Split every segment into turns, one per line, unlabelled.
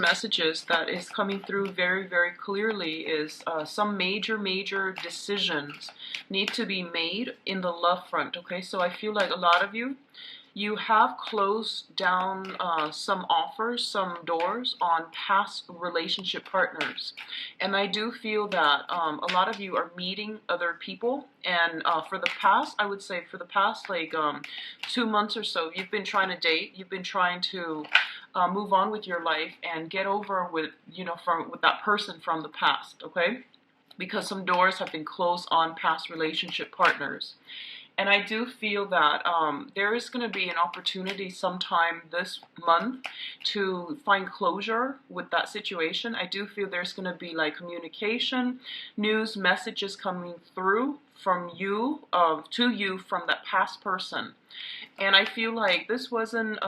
messages that is coming through very clearly is some major decisions need to be made in the love front. Okay, so I feel like a lot of you have closed down some offers, some doors on past relationship partners. And I do feel that a lot of you are meeting other people. And for the past, I would say for the past like 2 months or so, you've been trying to date, you've been trying to move on with your life and get over with, with that person from the past, okay? Because some doors have been closed on past relationship partners. And I do feel that there is going to be an opportunity sometime this month to find closure with that situation. I do feel there's going to be like communication, news, messages coming through from you, to you from that past person. And I feel like this wasn't...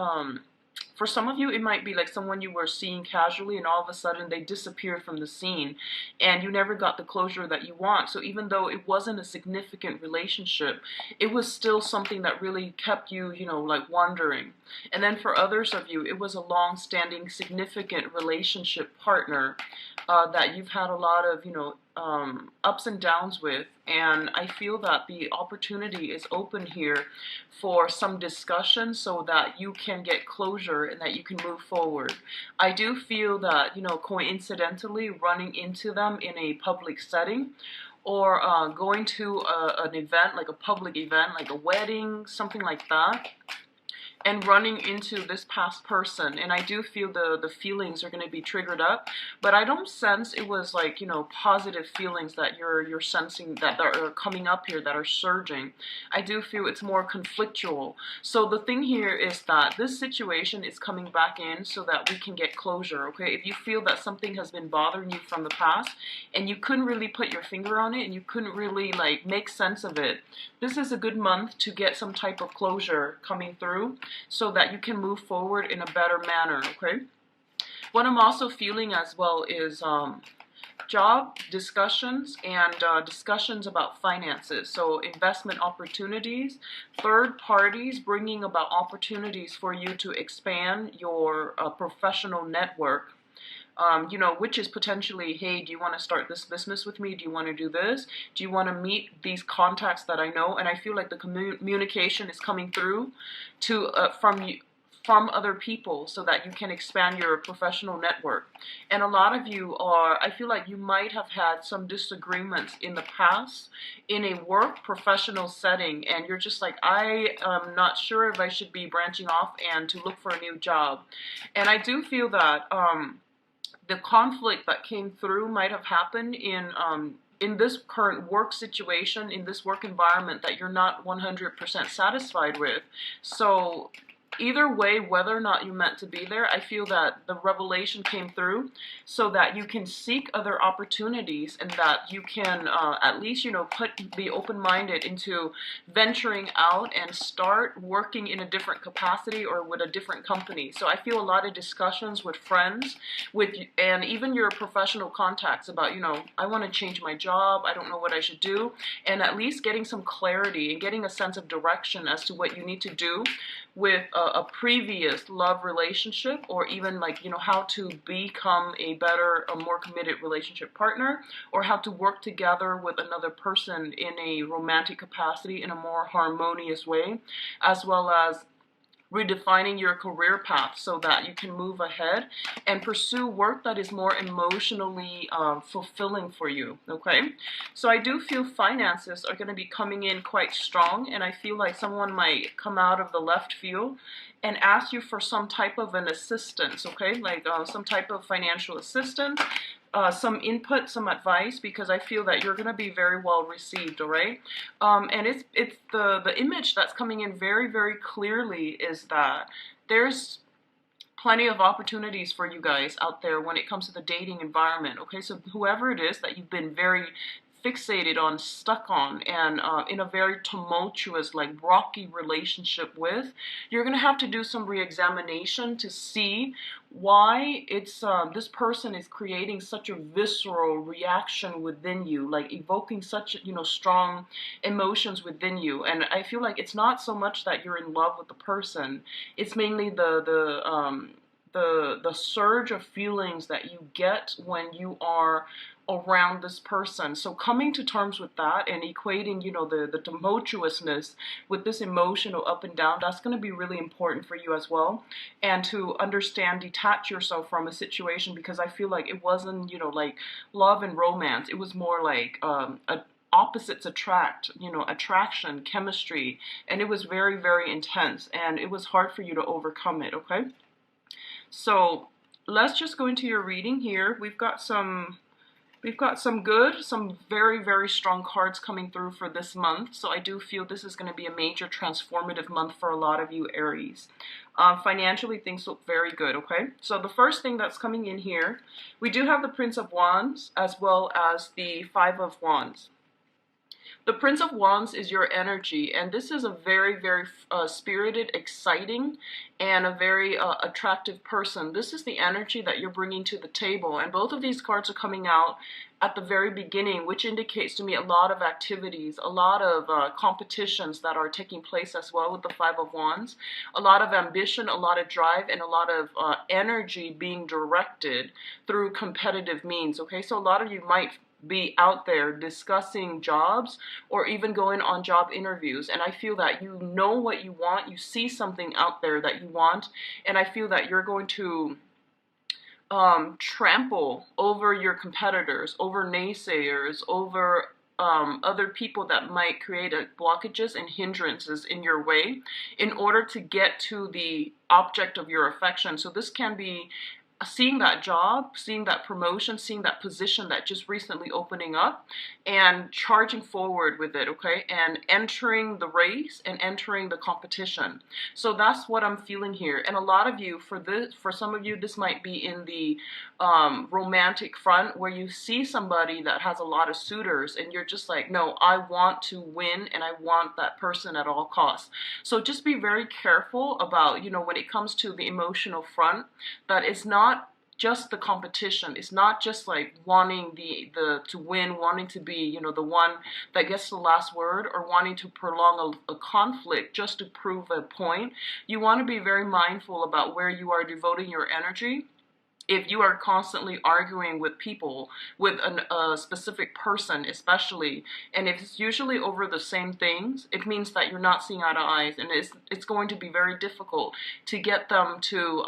for some of you, it might be like someone you were seeing casually and all of a sudden they disappeared from the scene and you never got the closure that you want. So even though it wasn't a significant relationship, it was still something that really kept you, like wondering. And then for others of you, it was a long-standing, significant relationship partner that you've had a lot of, ups and downs with. And I feel that the opportunity is open here for some discussion so that you can get closure and that you can move forward. I do feel that, coincidentally running into them in a public setting or going to an event, like a public event, like a wedding, something like that, and running into this past person. And I do feel the feelings are going to be triggered up, but I don't sense it was like, positive feelings that you're sensing that are coming up here, that are surging. I do feel it's more conflictual. So the thing here is that this situation is coming back in so that we can get closure, okay? If you feel that something has been bothering you from the past and you couldn't really put your finger on it and you couldn't really like make sense of it, this is a good month to get some type of closure coming through, so that you can move forward in a better manner, okay? What I'm also feeling as well is job discussions and discussions about finances. So investment opportunities, third parties bringing about opportunities for you to expand your professional network. Which is potentially, hey, do you want to start this business with me? Do you want to do this? Do you want to meet these contacts that I know? And I feel like the communication is coming through to from other people so that you can expand your professional network. And a lot of you I feel like you might have had some disagreements in the past in a work professional setting, and you're just like, I am not sure if I should be branching off and to look for a new job. And I do feel that the conflict that came through might have happened in this current work situation, in this work environment that you're not 100% satisfied with. So either way, whether or not you meant to be there, I feel that the revelation came through so that you can seek other opportunities and that you can at least, be open-minded into venturing out and start working in a different capacity or with a different company. So I feel a lot of discussions with friends, and even your professional contacts about, I want to change my job, I don't know what I should do, and at least getting some clarity and getting a sense of direction as to what you need to do with a previous love relationship, or even like, how to become a better, a more committed relationship partner, or how to work together with another person in a romantic capacity in a more harmonious way, as well as redefining your career path so that you can move ahead and pursue work that is more emotionally fulfilling for you, okay? So I do feel finances are going to be coming in quite strong, and I feel like someone might come out of the left field and ask you for some type of an assistance, okay? Like some type of financial assistance, some input, some advice, because I feel that you're going to be very well received, all right? And it's the image that's coming in very clearly is that there's plenty of opportunities for you guys out there when it comes to the dating environment, okay? So whoever it is that you've been very fixated on, stuck on, and in a very tumultuous, like rocky relationship with, you're going to have to do some re-examination to see why it's this person is creating such a visceral reaction within you, like evoking such strong emotions within you. And I feel like it's not so much that you're in love with the person, it's mainly the surge of feelings that you get when you are around this person. So coming to terms with that and equating, the tumultuousness with this emotional up and down, that's going to be really important for you as well. And to understand, detach yourself from a situation, because I feel like it wasn't, like love and romance. It was more like opposites attract, attraction, chemistry, and it was very, very intense, and it was hard for you to overcome it, okay? So let's just go into your reading here. We've got some very, very strong cards coming through for this month. So I do feel this is going to be a major transformative month for a lot of you Aries. Financially, things look very good, okay? So the first thing that's coming in here, we do have the Prince of Wands as well as the Five of Wands. The Prince of Wands is your energy, and this is a very, very spirited, exciting, and a very attractive person. This is the energy that you're bringing to the table, and both of these cards are coming out at the very beginning, which indicates to me a lot of activities, a lot of competitions that are taking place as well with the Five of Wands, a lot of ambition, a lot of drive, and a lot of energy being directed through competitive means, okay? So a lot of you might be out there discussing jobs or even going on job interviews, and I feel that you know what you want, you see something out there that you want, and I feel that you're going to trample over your competitors, over naysayers, over other people that might create blockages and hindrances in your way in order to get to the object of your affection. So this can be seeing that job, seeing that promotion, seeing that position that just recently opening up, and charging forward with it, okay? And entering the race and entering the competition. So that's what I'm feeling here. And a lot of you, for some of you, this might be in the romantic front, where you see somebody that has a lot of suitors and you're just like, no, I want to win and I want that person at all costs. So just be very careful about, when it comes to the emotional front, that it's not just the competition. It's not just like wanting to win, wanting to be, the one that gets the last word, or wanting to prolong a conflict just to prove a point. You want to be very mindful about where you are devoting your energy. If you are constantly arguing with people, with a specific person especially, and if it's usually over the same things, it means that you're not seeing eye to eye, and it's going to be very difficult to get them to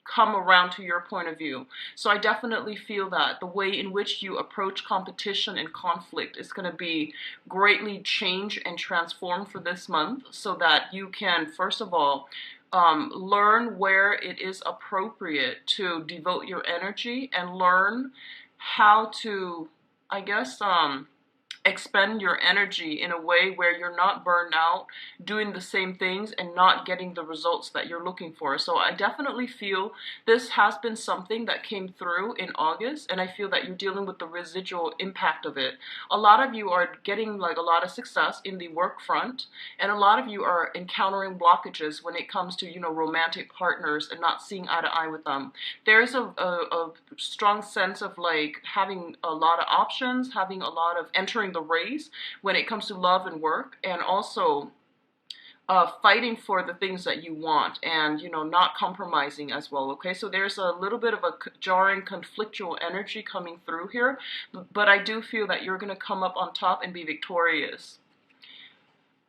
come around to your point of view. So I definitely feel that the way in which you approach competition and conflict is going to be greatly changed and transformed for this month, so that you can, first of all, learn where it is appropriate to devote your energy, and learn how to, I guess, expend your energy in a way where you're not burned out doing the same things and not getting the results that you're looking for. So I definitely feel this has been something that came through in August, and I feel that you're dealing with the residual impact of it. A lot of you are getting like a lot of success in the work front, and a lot of you are encountering blockages when it comes to, romantic partners and not seeing eye to eye with them. There's a strong sense of like having a lot of options, having a lot of entering the race when it comes to love and work, and also fighting for the things that you want, and not compromising as well, okay? So there's a little bit of a jarring, conflictual energy coming through here, but I do feel that you're going to come up on top and be victorious.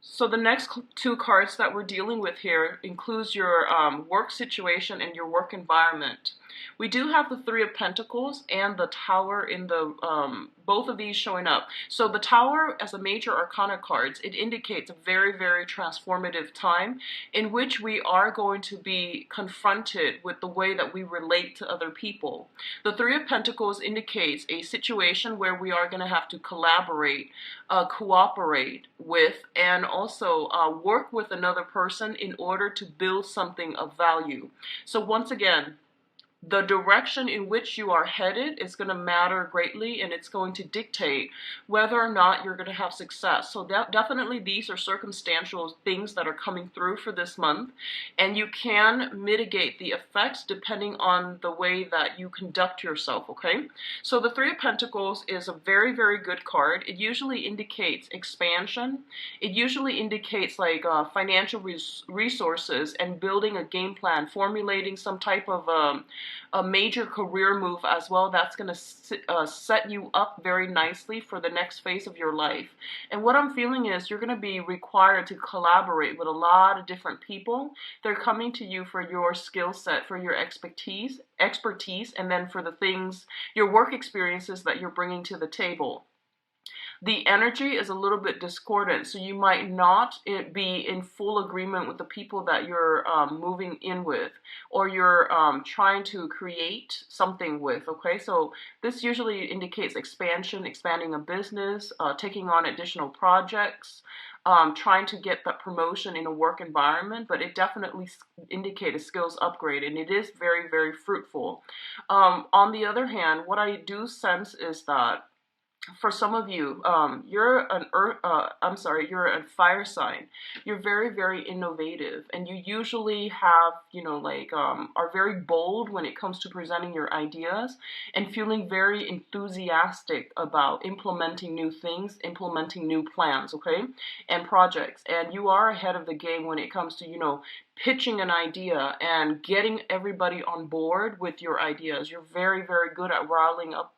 So the next two cards that we're dealing with here includes your work situation and your work environment. We do have the Three of Pentacles and the Tower in the both of these showing up. So the Tower, as a major arcana cards, it indicates a very, very transformative time in which we are going to be confronted with the way that we relate to other people. The Three of Pentacles indicates a situation where we are going to have to collaborate, cooperate with, and also work with another person in order to build something of value. So once again, the direction in which you are headed is going to matter greatly, and it's going to dictate whether or not you're going to have success. So definitely these are circumstantial things that are coming through for this month, and you can mitigate the effects depending on the way that you conduct yourself, okay? So the Three of Pentacles is a very, very good card. It usually indicates expansion. It usually indicates like financial resources and building a game plan, formulating some type of a major career move as well. That's going to set you up very nicely for the next phase of your life. And what I'm feeling is you're going to be required to collaborate with a lot of different people. They're coming to you for your skill set, for your expertise, and then for the things, your work experiences that you're bringing to the table. The energy is a little bit discordant, so you might not be in full agreement with the people that you're moving in with, or you're trying to create something with, okay? So this usually indicates expansion, expanding a business, taking on additional projects, trying to get that promotion in a work environment, but it definitely indicates a skills upgrade, and it is very, very fruitful. On the other hand, what I do sense is that for some of you, you're an you're a fire sign. You're very, very innovative, and you usually have, are very bold when it comes to presenting your ideas and feeling very enthusiastic about implementing new things, implementing new plans, okay, and projects. And you are ahead of the game when it comes to, pitching an idea and getting everybody on board with your ideas. You're very, very good at riling up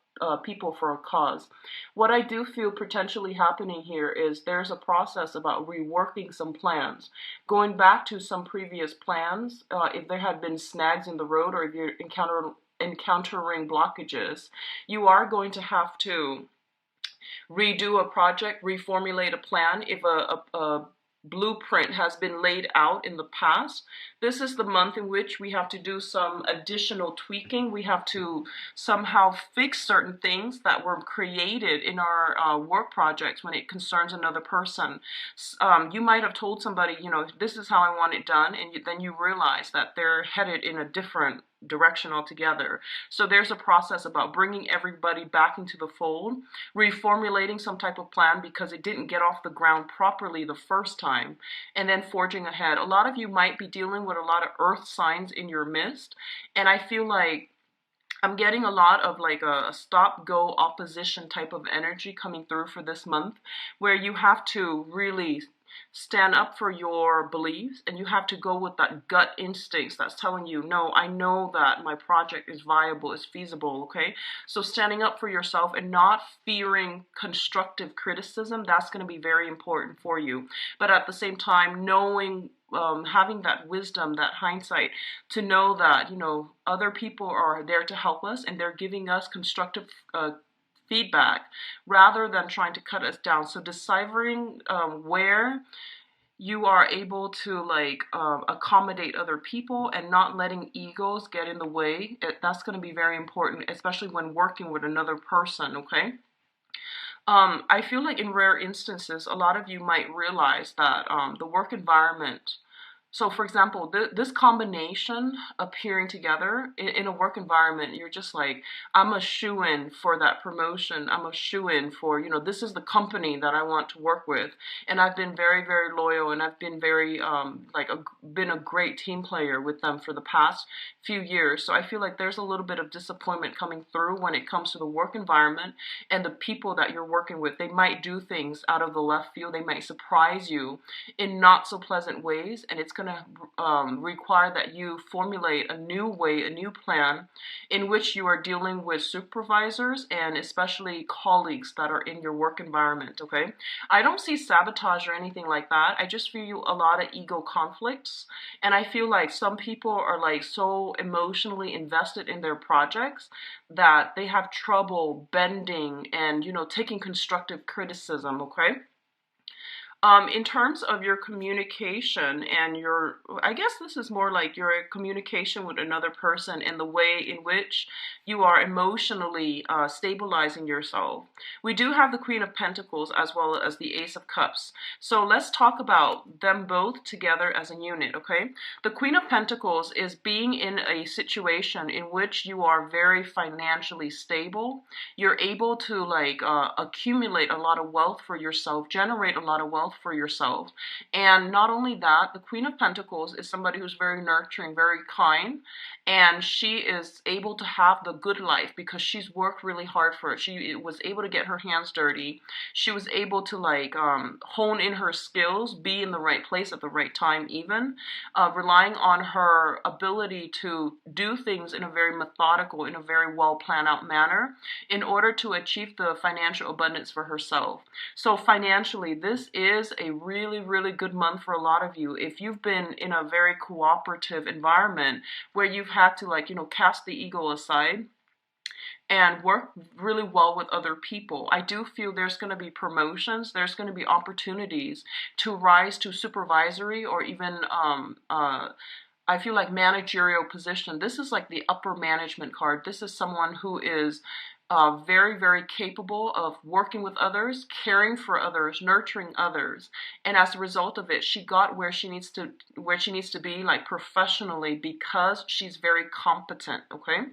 people for a cause. What I do feel potentially happening here is there's a process about reworking some plans, going back to some previous plans, if there had been snags in the road, or if you're encountering blockages. You are going to have to redo a project, reformulate a plan if a blueprint has been laid out in the past. This is the month in which we have to do some additional tweaking. We have to somehow fix certain things that were created in our work projects when it concerns another person. You might have told somebody, this is how I want it done, and then you realize that they're headed in a different direction altogether. So there's a process about bringing everybody back into the fold, reformulating some type of plan because it didn't get off the ground properly the first time, and then forging ahead. A lot of you might be dealing with a lot of earth signs in your midst, and I feel like I'm getting a lot of like a stop-go opposition type of energy coming through for this month, where you have to really stand up for your beliefs, and you have to go with that gut instincts that's telling you, no, I know that my project is viable, is feasible, okay? So standing up for yourself and not fearing constructive criticism, that's going to be very important for you. But at the same time, knowing, having that wisdom, that hindsight, to know that, other people are there to help us, and they're giving us constructive feedback rather than trying to cut us down. So deciphering where you are able to accommodate other people and not letting egos get in the way, that's going to be very important, especially when working with another person, okay? I feel like in rare instances, a lot of you might realize that the work environment, so for example, this combination appearing together in a work environment, you're just like, I'm a shoo-in for that promotion. I'm a shoo-in for, this is the company that I want to work with. And I've been very, very loyal, and I've been very, been a great team player with them for the past few years. So I feel like there's a little bit of disappointment coming through when it comes to the work environment and the people that you're working with. They might do things out of the left field. They might surprise you in not so pleasant ways, and it's going to require that you formulate a new way, a new plan in which you are dealing with supervisors and especially colleagues that are in your work environment, okay? I don't see sabotage or anything like that. I just feel a lot of ego conflicts, and I feel like some people are like so emotionally invested in their projects that they have trouble bending and, taking constructive criticism, okay? In terms of your communication and your, I guess this is more like your communication with another person and the way in which you are emotionally stabilizing yourself. We do have the Queen of Pentacles as well as the Ace of Cups. So let's talk about them both together as a unit, okay? The Queen of Pentacles is being in a situation in which you are very financially stable. You're able to like accumulate a lot of wealth for yourself, generate a lot of wealth for yourself. And not only that, the Queen of Pentacles is somebody who's very nurturing, very kind, and she is able to have the good life because she's worked really hard for it. She was able to get her hands dirty. She was able to like hone in her skills, be in the right place at the right time, even relying on her ability to do things in a very methodical, in a very well planned out manner in order to achieve the financial abundance for herself. So financially, this is a really, really good month for a lot of you. If you've been in a very cooperative environment where you've had to like, cast the ego aside and work really well with other people, I do feel there's going to be promotions, there's going to be opportunities to rise to supervisory or even I feel like managerial position. This is like the upper management card. This is someone who is very, very capable of working with others, caring for others, nurturing others. And as a result of it, she got where she needs to be, like professionally, because she's very competent. Okay.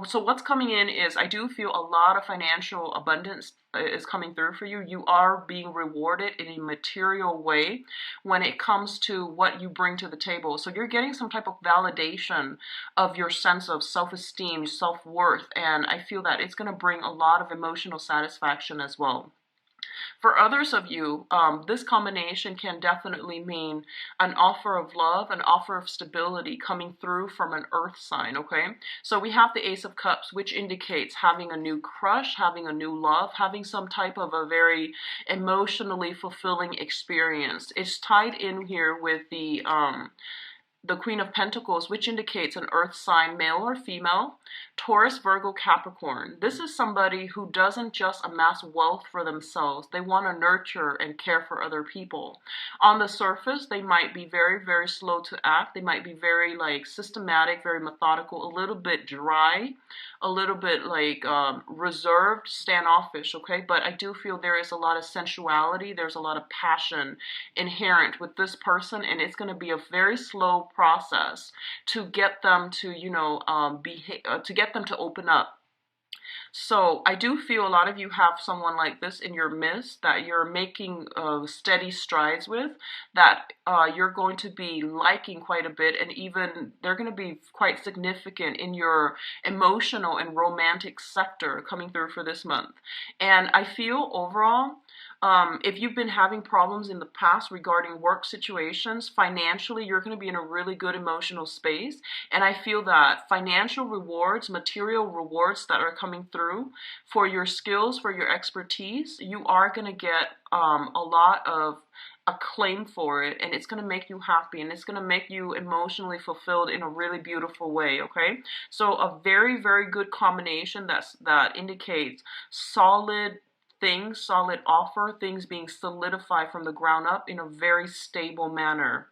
So what's coming in is I do feel a lot of financial abundance is coming through for you. You are being rewarded in a material way when it comes to what you bring to the table. So you're getting some type of validation of your sense of self-esteem, self-worth, and I feel that it's going to bring a lot of emotional satisfaction as well. For others of you, this combination can definitely mean an offer of love, an offer of stability coming through from an earth sign, okay? So we have the Ace of Cups, which indicates having a new crush, having a new love, having some type of a very emotionally fulfilling experience. It's tied in here with the Queen of Pentacles, which indicates an earth sign, male or female, Taurus, Virgo, Capricorn. This is somebody who doesn't just amass wealth for themselves. They want to nurture and care for other people. On the surface, they might be very, very slow to act. They might be very like systematic, very methodical, a little bit dry, a little bit like reserved, standoffish, okay? But I do feel there is a lot of sensuality. There's a lot of passion inherent with this person, and it's going to be a very slow process to get them to, to get them to open up. So I do feel a lot of you have someone like this in your midst that you're making steady strides with, that you're going to be liking quite a bit, and even they're going to be quite significant in your emotional and romantic sector coming through for this month. And I feel overall, if you've been having problems in the past regarding work situations, financially, you're going to be in a really good emotional space. And I feel that financial rewards, material rewards that are coming through for your skills, for your expertise, you are going to get a lot of acclaim for it, and it's going to make you happy, and it's going to make you emotionally fulfilled in a really beautiful way, okay? So a very, very good combination that indicates solid things, solid offer, things being solidified from the ground up in a very stable manner.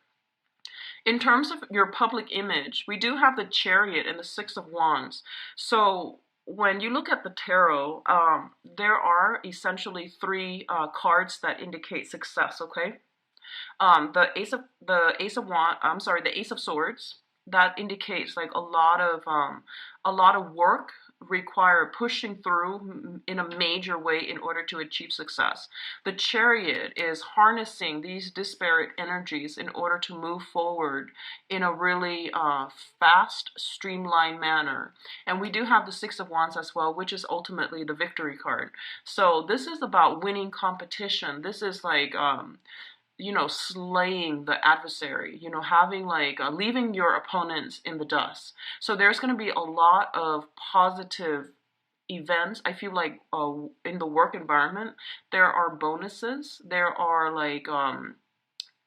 In terms of your public image, we do have the Chariot and the Six of Wands. So when you look at the tarot, there are essentially three cards that indicate success, okay? The Ace of Swords, that indicates like a lot of work required pushing through in a major way in order to achieve success. The Chariot is harnessing these disparate energies in order to move forward in a really fast, streamlined manner. And we do have the Six of Wands as well, which is ultimately the victory card. So this is about winning competition. This is like slaying the adversary, having like leaving your opponents in the dust. So there's going to be a lot of positive events. I feel like in the work environment, there are bonuses. There are like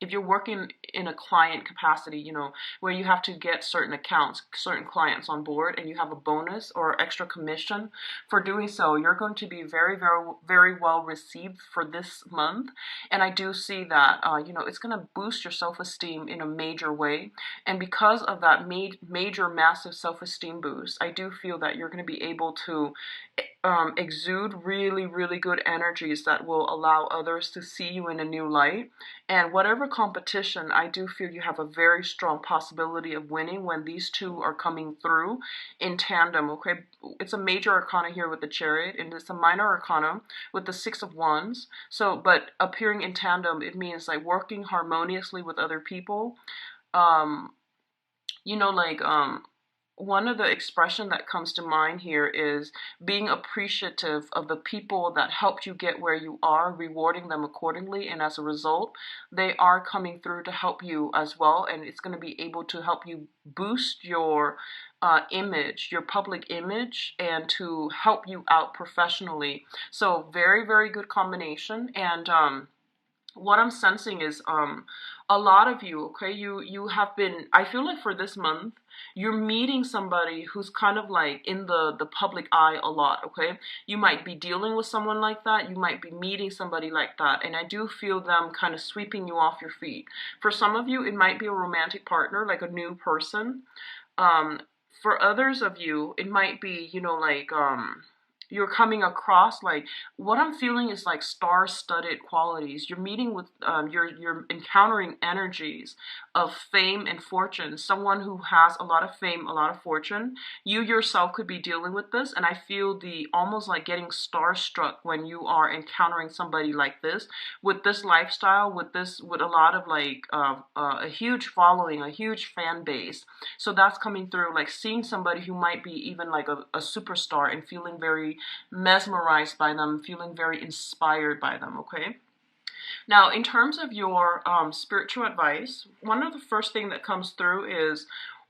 if you're working in a client capacity, you know, where you have to get certain accounts, certain clients on board, and you have a bonus or extra commission for doing so, you're going to be very, very, very well received for this month. And I do see that, you know, it's going to boost your self-esteem in a major way. And because of that major, massive self-esteem boost, I do feel that you're going to be able to exude really, really good energies that will allow others to see you in a new light. And whatever competition, I do feel you have a very strong possibility of winning when these two are coming through in tandem, okay? It's a major arcana here with the Chariot, and it's a minor arcana with the Six of Wands. So, but appearing in tandem, it means like working harmoniously with other people. Um, you know, like, one of the expression that comes to mind here is being appreciative of the people that helped you get where you are, rewarding them accordingly, and as a result, they are coming through to help you as well, and it's going to be able to help you boost your image, your public image, and to help you out professionally. So very, very good combination. And what I'm sensing is a lot of you, okay, you have been, I feel like for this month, you're meeting somebody who's kind of like in the public eye a lot, okay? You might be dealing with someone like that. You might be meeting somebody like that. And I do feel them kind of sweeping you off your feet. For some of you, it might be a romantic partner, like a new person. For others of you, it might be, you know, like, you're coming across, like, what I'm feeling is like star-studded qualities. You're meeting with, you're encountering energies of fame and fortune. Someone who has a lot of fame, a lot of fortune. You yourself could be dealing with this, and I feel the almost like getting starstruck when you are encountering somebody like this, with this lifestyle, with this, with a lot of like a huge following, a huge fan base. So that's coming through, like seeing somebody who might be even like a superstar and feeling very mesmerized by them, feeling very inspired by them, okay? Now, in terms of your spiritual advice, one of the first thing that comes through is,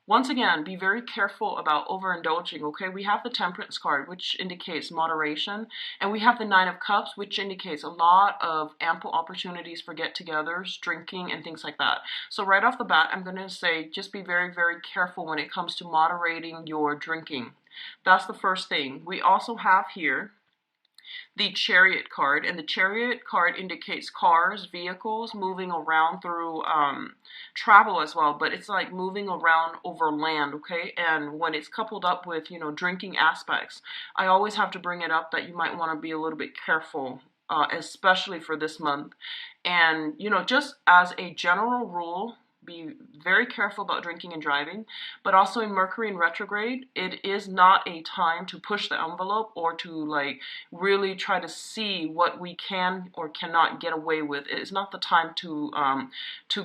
once again, be very careful about overindulging, okay? We have the Temperance card, which indicates moderation, and we have the Nine of Cups, which indicates a lot of ample opportunities for get-togethers, drinking, and things like that. So right off the bat, I'm going to say just be very, very careful when it comes to moderating your drinking. That's the first thing. We also have here the Chariot card, and the Chariot card indicates cars, vehicles, moving around through travel as well, but it's like moving around over land, okay? And when it's coupled up with, you know, drinking aspects, I always have to bring it up that you might want to be a little bit careful, especially for this month. And, you know, just as a general rule, be very careful about drinking and driving, but also in Mercury in retrograde, it is not a time to push the envelope or to like really try to see what we can or cannot get away with. It is not the time to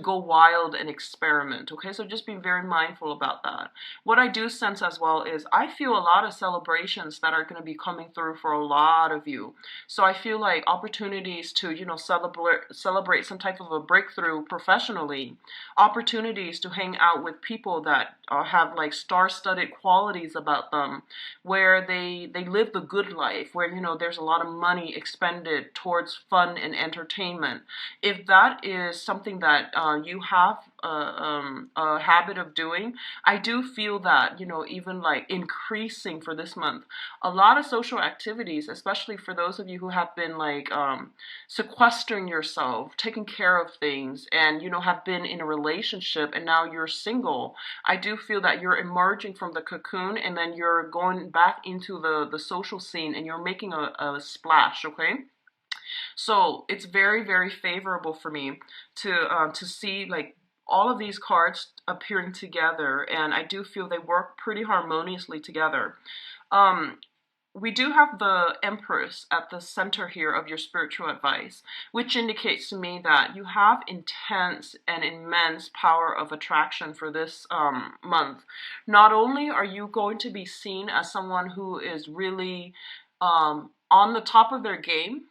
go wild and experiment, okay? So just be very mindful about that. What I do sense as well is I feel a lot of celebrations that are going to be coming through for a lot of you. So I feel like opportunities to, you know, celebrate some type of a breakthrough professionally, opportunities to hang out with people that have like star-studded qualities about them, where they live the good life, where, you know, there's a lot of money expended towards fun and entertainment. If that is something that you have a habit of doing, I do feel that, you know, even like increasing for this month. A lot of social activities, especially for those of you who have been like sequestering yourself, taking care of things, and, you know, have been in a relationship and now you're single. I do feel that you're emerging from the cocoon and then you're going back into the social scene and you're making a splash, okay? So it's very, very favorable for me to see like all of these cards appearing together, and I do feel they work pretty harmoniously together. We do have the Empress at the center here of your spiritual advice, which indicates to me that you have intense and immense power of attraction for this month. Not only are you going to be seen as someone who is really on the top of their game,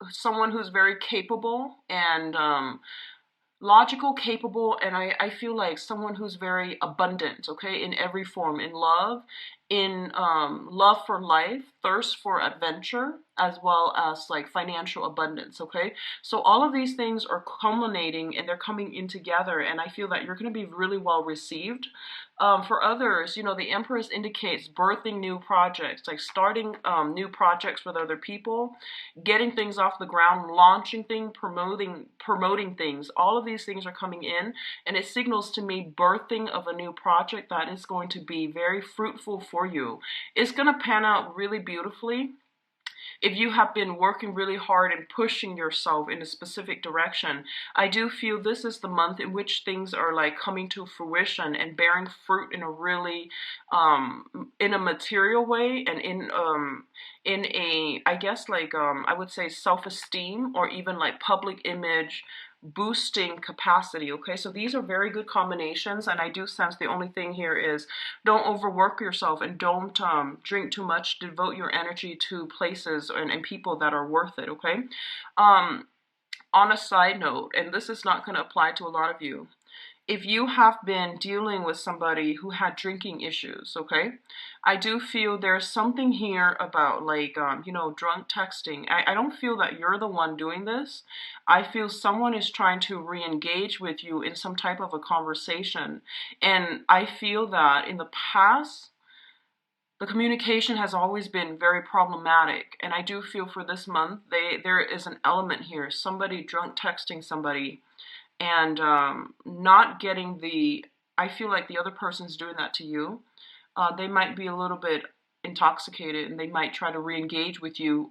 someone who's very capable and logical, capable, and I feel like someone who's very abundant, okay, in every form, in love, in love for life, thirst for adventure, as well as like financial abundance. Okay, so all of these things are culminating and they're coming in together, and I feel that you're going to be really well received. For others, you know, the Empress indicates birthing new projects, like starting new projects with other people, getting things off the ground, launching things, promoting things. All of these things are coming in, and it signals to me birthing of a new project that is going to be very fruitful for you. It's going to pan out really beautifully. If you have been working really hard and pushing yourself in a specific direction, I do feel this is the month in which things are like coming to fruition and bearing fruit in a really in a material way, and in a, I guess, like I would say self-esteem, or even like public image boosting capacity. Okay, so these are very good combinations, and I do sense the only thing here is don't overwork yourself, and don't drink too much. Devote your energy to places and people that are worth it. Okay, on a side note, and this is not going to apply to a lot of you, if you have been dealing with somebody who had drinking issues, okay, I do feel there's something here about like, you know, drunk texting. I don't feel that you're the one doing this. I feel someone is trying to re-engage with you in some type of a conversation. And I feel that in the past, the communication has always been very problematic. And I do feel for this month, there is an element here, somebody drunk texting somebody, and not getting the, I feel like the other person's doing that to you. They might be a little bit intoxicated, and they might try to re-engage with you.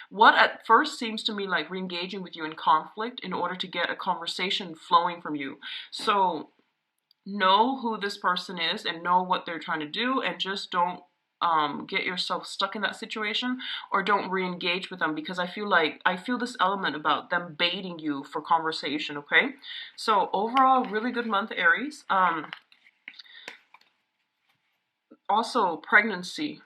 What at first seems to me like re-engaging with you in conflict in order to get a conversation flowing from you. So know who this person is and know what they're trying to do, and just don't get yourself stuck in that situation, or don't re-engage with them, because I feel this element about them baiting you for conversation. Okay, so overall, really good month, Aries. Also, pregnancy,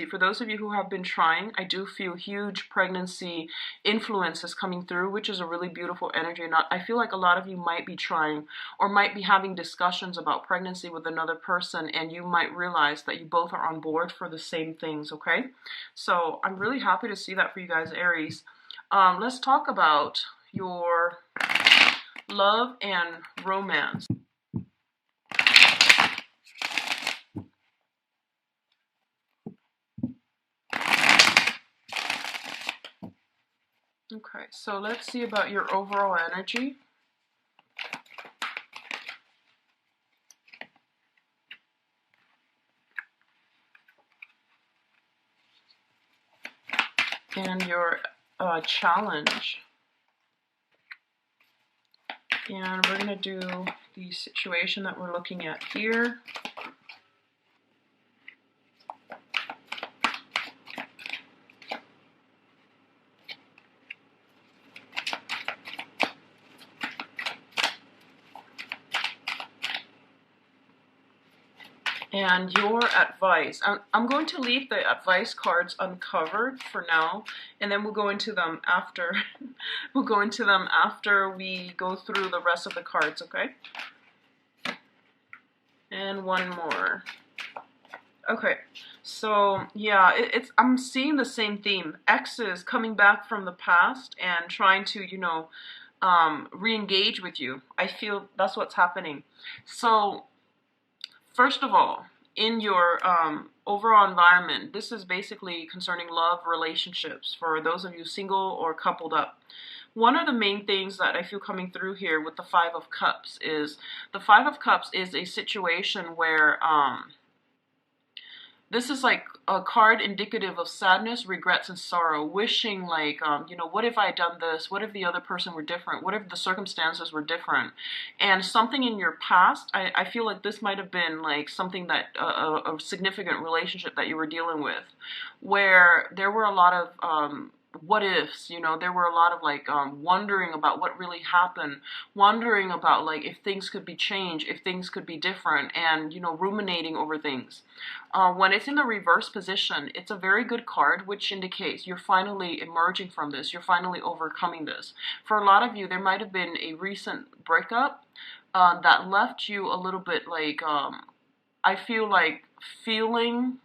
for those of you who have been trying, I do feel huge pregnancy influences coming through, which is a really beautiful energy. And I feel like a lot of you might be trying, or might be having discussions about pregnancy with another person, and you might realize that you both are on board for the same things. Okay, so I'm really happy to see that for you guys, Aries. Let's talk about your love and romance. Okay, so let's see about your overall energy. And your challenge. And we're going to do the situation that we're looking at here. And your advice. I'm going to leave the advice cards uncovered for now, and then we'll go into them after. We'll go into them after we go through the rest of the cards, okay? And one more. Okay, so yeah, I'm seeing the same theme. Exes coming back from the past and trying to, you know, re-engage with you. I feel that's what's happening. So first of all, in your overall environment, this is basically concerning love, relationships, for those of you single or coupled up. One of the main things that I feel coming through here with the Five of Cups is, the Five of Cups is a situation where this is like a card indicative of sadness, regrets, and sorrow. Wishing like, you know, what if I had done this? What if the other person were different? What if the circumstances were different? And something in your past, I feel like this might have been like something that, a significant relationship that you were dealing with, where there were a lot of what ifs, you know, there were a lot of like wondering about what really happened, wondering about like if things could be changed, if things could be different, and, you know, ruminating over things. When it's in the reverse position, it's a very good card, which indicates you're finally emerging from this, you're finally overcoming this. For a lot of you, there might have been a recent breakup that left you a little bit like, I feel like feeling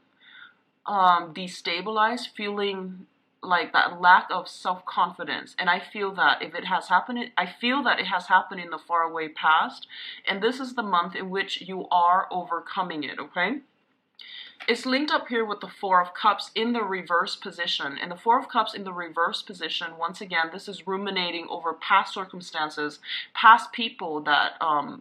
destabilized, feeling like that lack of self-confidence. And I feel that if it has happened, I feel that it has happened in the faraway past, and this is the month in which you are overcoming it, okay? It's linked up here with the Four of Cups in the reverse position. And the Four of Cups in the reverse position, once again, this is ruminating over past circumstances, past people that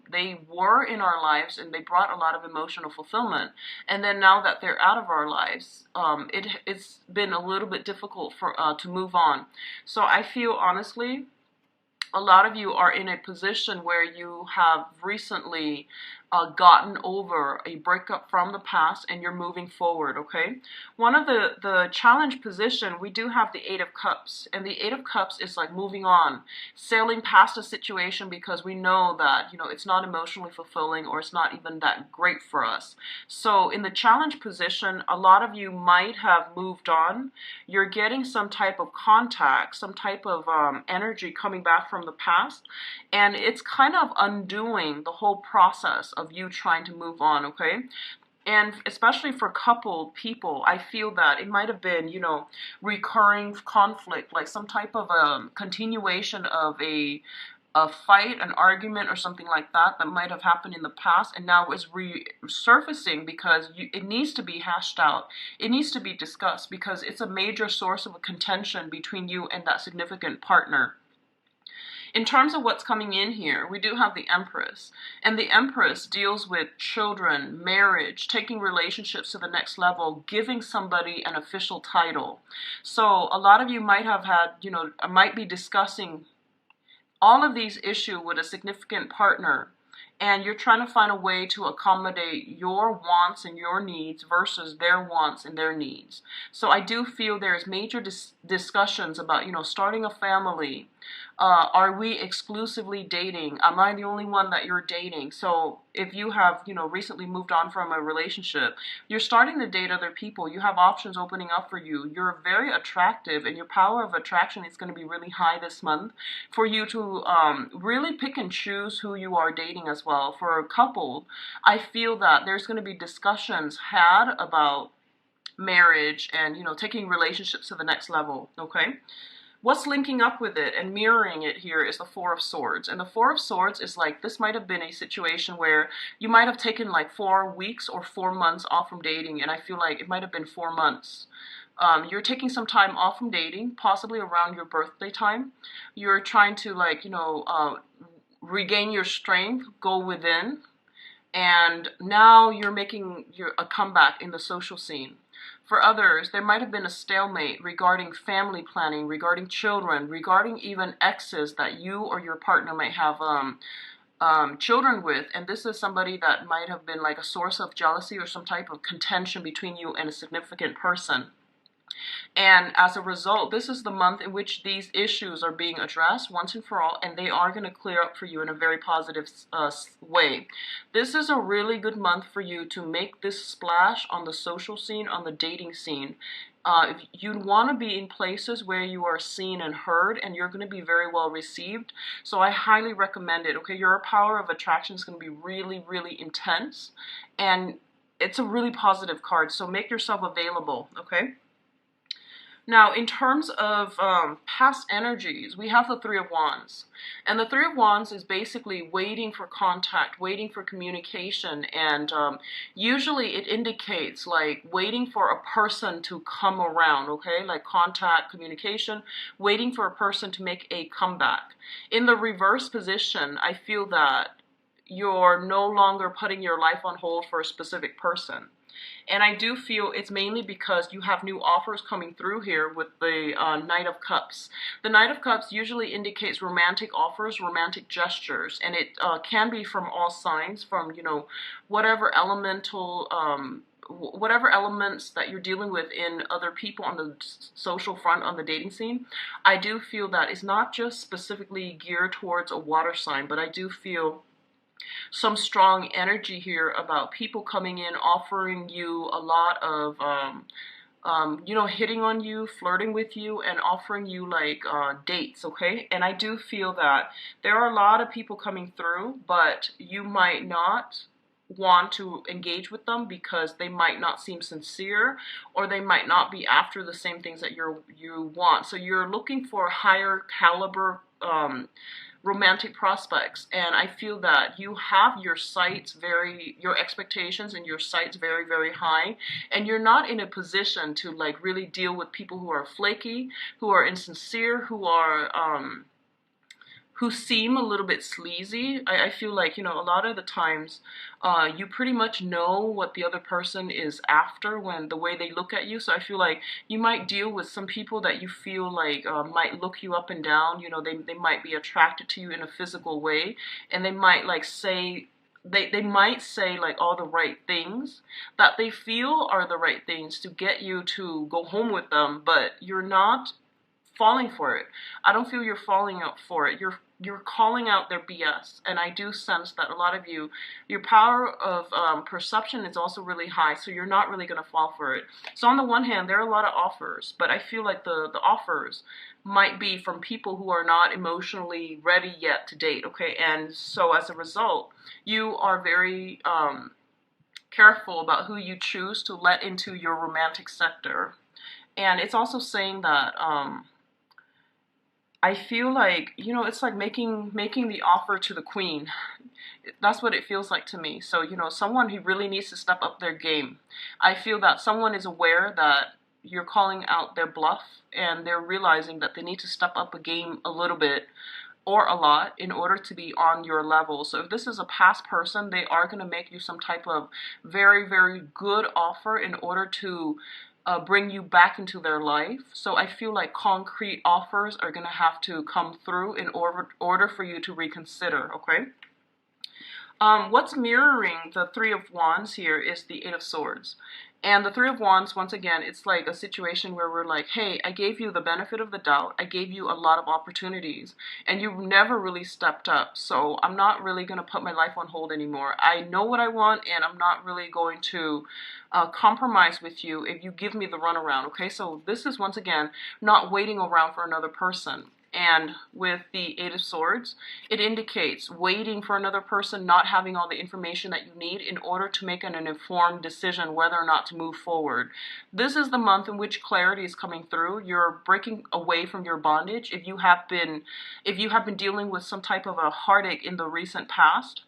they were in our lives and they brought a lot of emotional fulfillment. And then now that they're out of our lives, it's been a little bit difficult for to move on. So I feel honestly, a lot of you are in a position where you have recently gotten over a breakup from the past and you're moving forward, okay? One of the challenge position, we do have the Eight of Cups, and the Eight of Cups is like moving on, sailing past a situation because we know that, you know, it's not emotionally fulfilling or it's not even that great for us. So in the challenge position, a lot of you might have moved on. You're getting some type of contact, some type of energy coming back from the past, and it's kind of undoing the whole process of you trying to move on, okay? And especially for coupled people, I feel that it might have been, you know, recurring conflict, like some type of continuation of a fight, an argument, or something like that that might have happened in the past, and now is resurfacing because it needs to be hashed out. It needs to be discussed because it's a major source of a contention between you and that significant partner. In terms of what's coming in here, we do have the Empress. And the Empress deals with children, marriage, taking relationships to the next level, giving somebody an official title. So a lot of you might have had, you know, might be discussing all of these issues with a significant partner, and you're trying to find a way to accommodate your wants and your needs versus their wants and their needs. So I do feel there's major discussions about, you know, starting a family. Are we exclusively dating? Am I the only one that you're dating? So if you have, you know, recently moved on from a relationship, you're starting to date other people. You have options opening up for you. You're very attractive, and your power of attraction is going to be really high this month for you to really pick and choose who you are dating as well. For a couple, I feel that there's going to be discussions had about marriage and, you know, taking relationships to the next level, okay? What's linking up with it and mirroring it here is the Four of Swords. And the Four of Swords is like, this might have been a situation where you might have taken like 4 weeks or 4 months off from dating. And I feel like it might have been 4 months. You're taking some time off from dating, possibly around your birthday time. You're trying to, like, you know, regain your strength, go within. And now you're making a comeback in the social scene. For others, there might have been a stalemate regarding family planning, regarding children, regarding even exes that you or your partner might have children with. And this is somebody that might have been like a source of jealousy or some type of contention between you and a significant person. And as a result, this is the month in which these issues are being addressed once and for all, and they are going to clear up for you in a very positive way. This is a really good month for you to make this splash on the social scene, on the dating scene. If you want to be in places where you are seen and heard, and you're going to be very well received. So I highly recommend it, okay? Your power of attraction is going to be really, really intense, and it's a really positive card, so make yourself available, okay? Now, in terms of past energies, we have the Three of Wands. And the Three of Wands is basically waiting for contact, waiting for communication. And usually it indicates like waiting for a person to come around, okay? Like contact, communication, waiting for a person to make a comeback. In the reverse position, I feel that you're no longer putting your life on hold for a specific person. And I do feel it's mainly because you have new offers coming through here with the Knight of Cups. The Knight of Cups usually indicates romantic offers, romantic gestures, and it can be from all signs, from, you know, whatever elemental, whatever elements that you're dealing with in other people on the social front, on the dating scene. I do feel that it's not just specifically geared towards a water sign, but I do feel some strong energy here about people coming in, offering you a lot of, you know, hitting on you, flirting with you, and offering you like dates, okay? And I do feel that there are a lot of people coming through, but you might not want to engage with them because they might not seem sincere, or they might not be after the same things that you want. So you're looking for higher caliber romantic prospects, and I feel that you have your expectations and your sights very, very high, and you're not in a position to like really deal with people who are flaky, who are insincere, who seem a little bit sleazy. I feel like, you know, a lot of the times you pretty much know what the other person is after when the way they look at you. So I feel like you might deal with some people that you feel like might look you up and down. You know, they might be attracted to you in a physical way, and they might like say, they might say like all the right things that they feel are the right things to get you to go home with them, but you're not falling for it. I don't feel you're falling out for it. You're calling out their BS, and I do sense that a lot of you, your power of perception is also really high, so you're not really going to fall for it. So on the one hand, there are a lot of offers, but I feel like the offers might be from people who are not emotionally ready yet to date, okay? And so as a result, you are very careful about who you choose to let into your romantic sector. And it's also saying that I feel like, you know, it's like making the offer to the queen. That's what it feels like to me. So, you know, someone who really needs to step up their game. I feel that someone is aware that you're calling out their bluff, and they're realizing that they need to step up a game a little bit or a lot in order to be on your level. So if this is a past person, they are going to make you some type of very, very good offer in order to bring you back into their life. So I feel like concrete offers are going to have to come through in order for you to reconsider, okay? What's mirroring the Three of Wands here is the Eight of Swords. And the Three of Wands, once again, it's like a situation where we're like, hey, I gave you the benefit of the doubt. I gave you a lot of opportunities, and you've never really stepped up. So I'm not really going to put my life on hold anymore. I know what I want, and I'm not really going to compromise with you if you give me the runaround, okay? So this is, once again, not waiting around for another person. And with the Eight of Swords, it indicates waiting for another person, not having all the information that you need in order to make an informed decision whether or not to move forward. This is the month in which clarity is coming through. You're breaking away from your bondage. If you have been dealing with some type of a heartache in the recent past,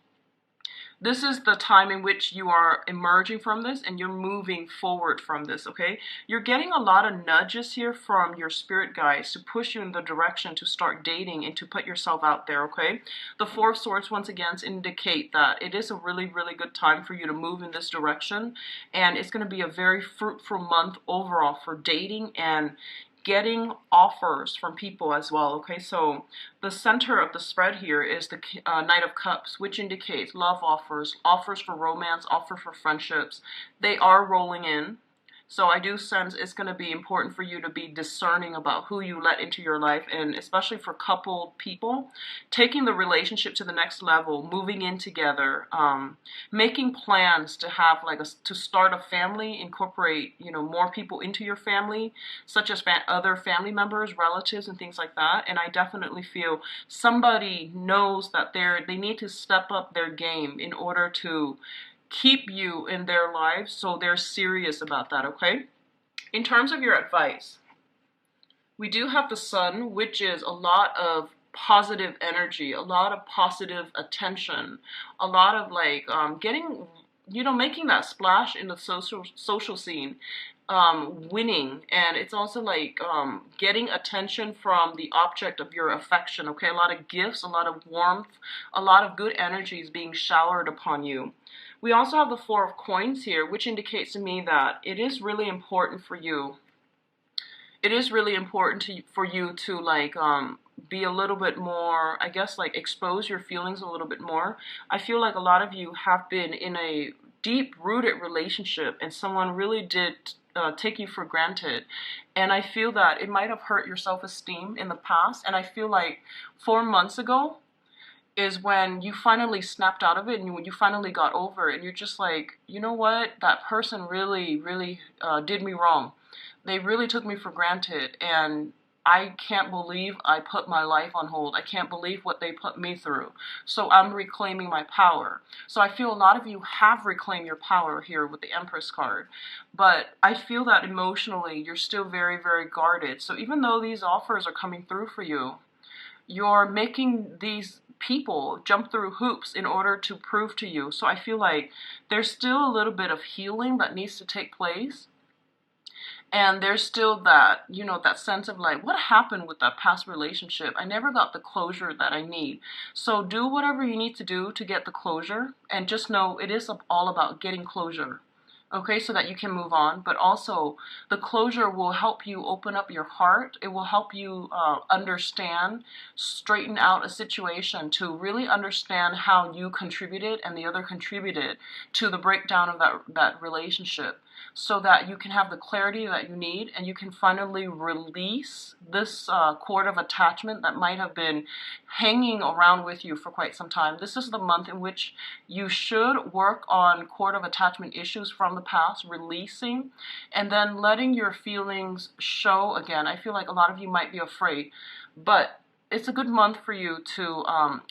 this is the time in which you are emerging from this and you're moving forward from this, okay? You're getting a lot of nudges here from your spirit guides to push you in the direction to start dating and to put yourself out there, okay? The Four of Swords, once again, indicate that it is a really, really good time for you to move in this direction, and it's going to be a very fruitful month overall for dating and getting offers from people as well, okay? So the center of the spread here is the Knight of Cups, which indicates love offers, offers for romance, offers for friendships. They are rolling in. So I do sense it's going to be important for you to be discerning about who you let into your life, and especially for coupled people, taking the relationship to the next level, moving in together, making plans to have to start a family, incorporate, you know, more people into your family, such as other family members, relatives, and things like that. And I definitely feel somebody knows that they need to step up their game in order to keep you in their lives, so they're serious about that, okay? In terms of your advice, we do have the Sun, which is a lot of positive energy, a lot of positive attention, a lot of like getting, you know, making that splash in the social scene, winning, and it's also like getting attention from the object of your affection, okay? A lot of gifts, a lot of warmth, a lot of good energies being showered upon you. We also have the Four of Coins here, which indicates to me that it is really important for you. It is really important for you to like be a little bit more, I guess, like expose your feelings a little bit more. I feel like a lot of you have been in a deep-rooted relationship, and someone really did take you for granted. And I feel that it might have hurt your self-esteem in the past. And I feel like 4 months ago is when you finally snapped out of it, and you finally got over it, and you're just like, you know what, that person really, really did me wrong. They really took me for granted, and I can't believe I put my life on hold. I can't believe what they put me through. So I'm reclaiming my power. So I feel a lot of you have reclaimed your power here with the Empress card. But I feel that emotionally you're still very, very guarded. So even though these offers are coming through for you, you're making these people jump through hoops in order to prove to you. So I feel like there's still a little bit of healing that needs to take place. And there's still that, you know, that sense of like, what happened with that past relationship? I never got the closure that I need. So do whatever you need to do to get the closure. And just know it is all about getting closure. Okay, so that you can move on. But also, the closure will help you open up your heart. It will help you understand, straighten out a situation to really understand how you contributed and the other contributed to the breakdown of that relationship, so that you can have the clarity that you need and you can finally release this cord of attachment that might have been hanging around with you for quite some time. This is the month in which you should work on cord of attachment issues from the past, releasing, and then letting your feelings show again. I feel like a lot of you might be afraid, but it's a good month for you to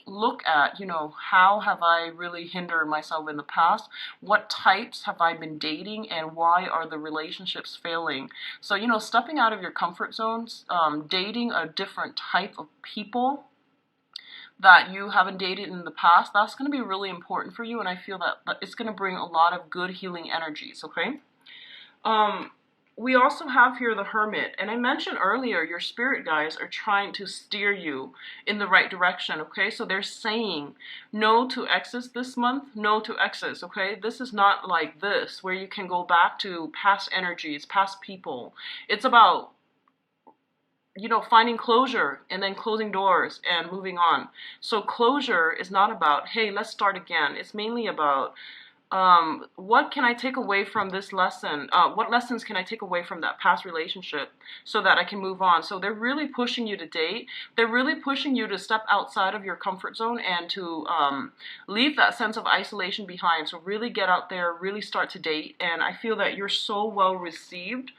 look at, you know, how have I really hindered myself in the past? What types have I been dating, and why are the relationships failing? So, you know, stepping out of your comfort zones, dating a different type of people that you haven't dated in the past, that's going to be really important for you, and I feel that it's going to bring a lot of good healing energies, okay? We also have here the Hermit, and I mentioned earlier your spirit guides are trying to steer you in the right direction, okay? So they're saying no to exes this month, no to exes, okay? This is not like this, where you can go back to past energies, past people. It's about, you know, finding closure and then closing doors and moving on. So closure is not about, hey, let's start again. It's mainly about, what can I take away from this lesson? What lessons can I take away from that past relationship so that I can move on? So they're really pushing you to date. They're really pushing you to step outside of your comfort zone and to leave that sense of isolation behind. So really get out there, really start to date. And I feel that you're so well received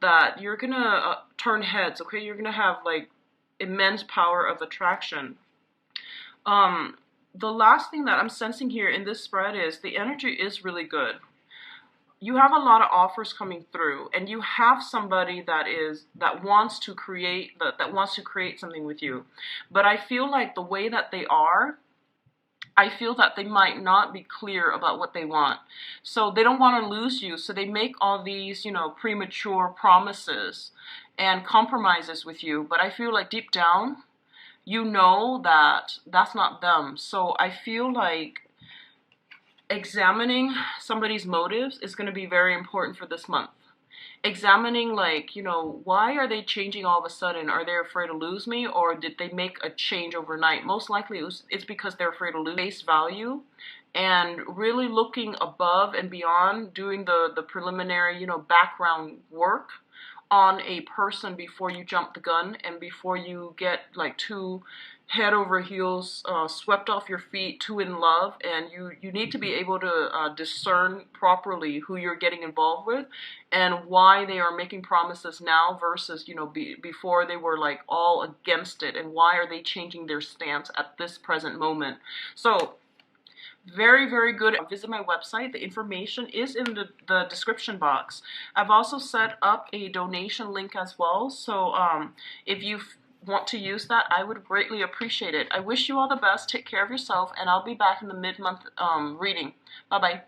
that you're gonna turn heads, okay? You're gonna have like immense power of attraction. The last thing that I'm sensing here in this spread is the energy is really good. You have a lot of offers coming through, and you have somebody that wants to create something with you. But I feel like the way that they are, I feel that they might not be clear about what they want. So they don't want to lose you, so they make all these, you know, premature promises and compromises with you. But I feel like deep down, you know that that's not them. So I feel like examining somebody's motives is going to be very important for this month. Examining, like, you know, why are they changing all of a sudden? Are they afraid to lose me, or did they make a change overnight? Most likely it's because they're afraid to lose face value, and really looking above and beyond, doing the preliminary, you know, background work on a person before you jump the gun and before you get like too head over heels, swept off your feet, too in love. And you need to be able to discern properly who you're getting involved with and why they are making promises now versus, you know, before they were like all against it, and why are they changing their stance at this present moment. So very, very good. Visit my website. The information is in the description box. I've also set up a donation link as well. So if you want to use that, I would greatly appreciate it. I wish you all the best. Take care of yourself, and I'll be back in the mid-month reading. Bye-bye.